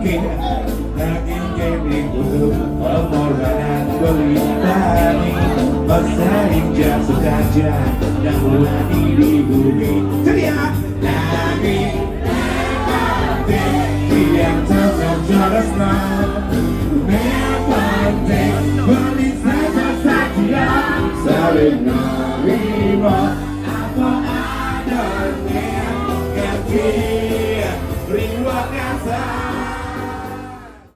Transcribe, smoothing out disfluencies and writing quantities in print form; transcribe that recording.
Naging gaming untuk pengorbanan berlimpani bersaing jatuh kaca dan berani di bumi. Teriak lagi yang tetap jelas